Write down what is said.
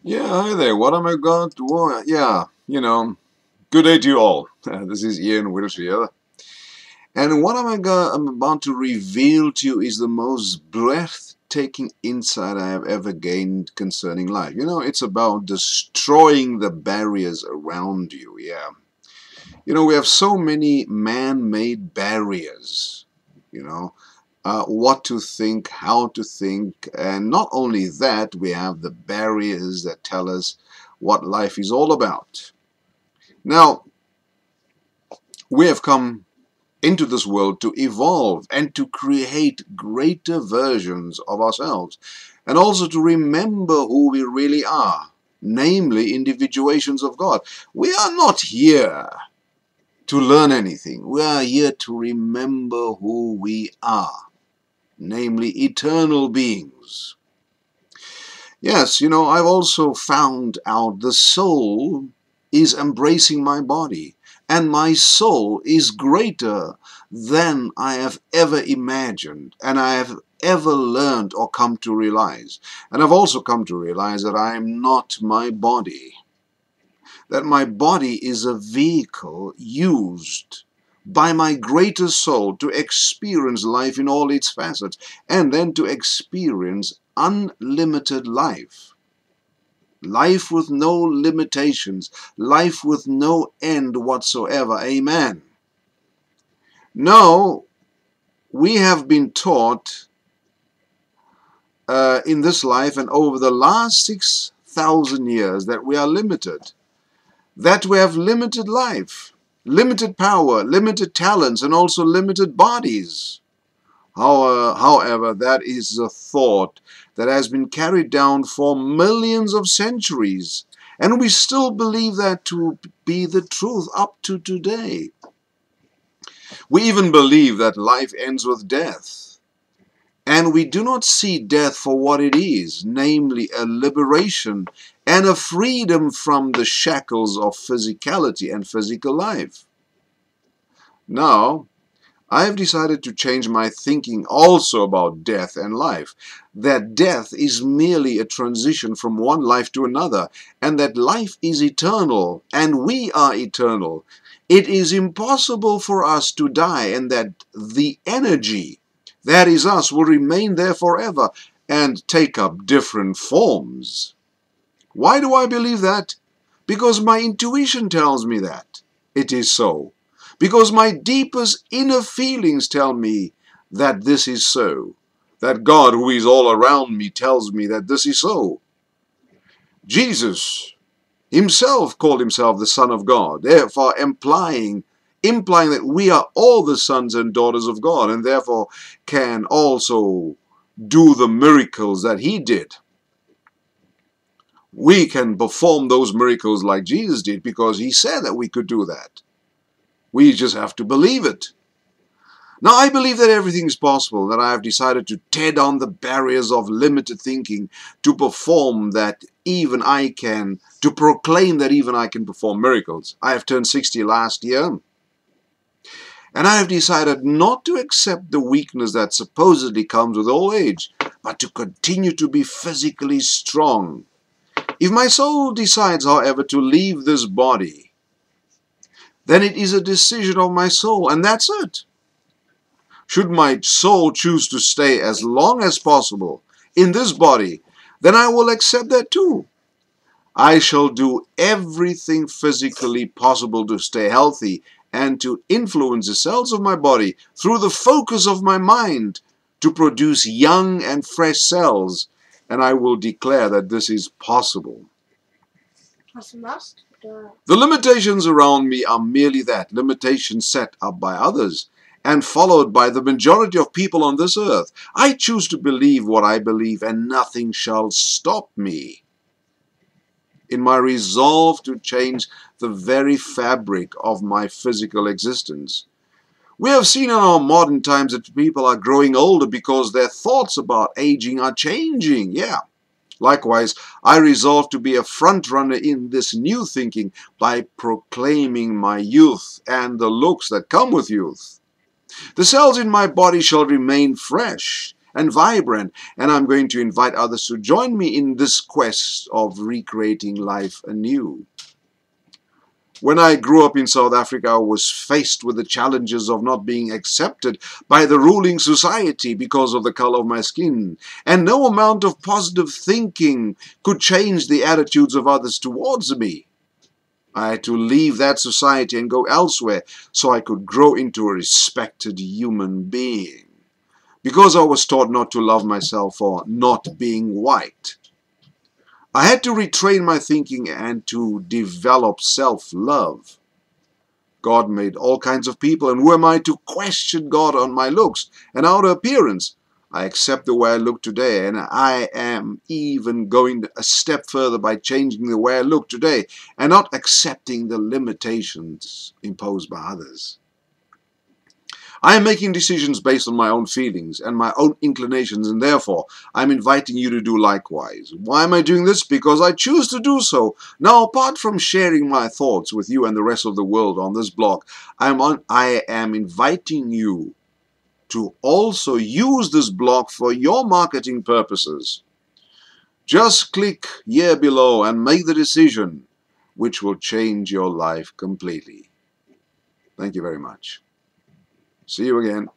Yeah, hi there. What am I going to? Good day to you all. This is Ian Wiltshire, and I'm about to reveal to you is the most breathtaking insight I have ever gained concerning life. It's about destroying the barriers around you. Yeah, we have so many man-made barriers. You know, what to think, how to think, and not only that, we have the barriers that tell us what life is all about. Now, we have come into this world to evolve and to create greater versions of ourselves, and also to remember who we really are, namely individuations of God. We are not here to learn anything. We are here to remember who we are, namely eternal beings. Yes, I've also found out the soul is embracing my body, and my soul is greater than I have ever imagined, and I have ever learned or come to realize. And I've also come to realize that I am not my body, that my body is a vehicle used by my greater soul to experience life in all its facets, and then to experience unlimited life. Life with no limitations, life with no end whatsoever. Amen. No, we have been taught in this life and over the last 6,000 years that we are limited, that we have limited life, limited power, limited talents, and also limited bodies. However, that is a thought that has been carried down for millions of centuries, and we still believe that to be the truth up to today. We even believe that life ends with death, and we do not see death for what it is, namely a liberation and a freedom from the shackles of physicality and physical life. Now, I have decided to change my thinking also about death and life, that death is merely a transition from one life to another, and that life is eternal, and we are eternal. It is impossible for us to die, and that the energy, that is us, will remain there forever and take up different forms. Why do I believe that? Because my intuition tells me that it is so. Because my deepest inner feelings tell me that this is so. That God, who is all around me, tells me that this is so. Jesus himself called himself the Son of God, therefore implying that we are all the sons and daughters of God, and therefore can also do the miracles that he did. We can perform those miracles like Jesus did because he said that we could do that. We just have to believe it. Now, I believe that everything is possible, that I have decided to tear down the barriers of limited thinking, to perform that even I can, to proclaim that even I can perform miracles. I have turned 60 last year, and I have decided not to accept the weakness that supposedly comes with old age, but to continue to be physically strong. If my soul decides, however, to leave this body, then it is a decision of my soul, and that's it. Should my soul choose to stay as long as possible in this body, then I will accept that too. I shall do everything physically possible to stay healthy and to influence the cells of my body through the focus of my mind to produce young and fresh cells, and I will declare that this is possible. The limitations around me are merely that, limitations set up by others and followed by the majority of people on this earth. I choose to believe what I believe, and nothing shall stop me in my resolve to change the very fabric of my physical existence. We have seen in our modern times that people are growing older because their thoughts about aging are changing. Yeah. Likewise, I resolve to be a front runner in this new thinking by proclaiming my youth and the looks that come with youth. The cells in my body shall remain fresh, and vibrant, and I'm going to invite others to join me in this quest of recreating life anew. When I grew up in South Africa, I was faced with the challenges of not being accepted by the ruling society because of the color of my skin, and no amount of positive thinking could change the attitudes of others towards me. I had to leave that society and go elsewhere so I could grow into a respected human being, because I was taught not to love myself for not being white. I had to retrain my thinking and to develop self-love. God made all kinds of people, and who am I to question God on my looks and outer appearance? I accept the way I look today, and I am even going a step further by changing the way I look today and not accepting the limitations imposed by others. I am making decisions based on my own feelings and my own inclinations, and therefore I'm inviting you to do likewise. Why am I doing this? Because I choose to do so. Now, apart from sharing my thoughts with you and the rest of the world on this blog, I am inviting you to also use this blog for your marketing purposes. Just click here below and make the decision, which will change your life completely. Thank you very much. See you again.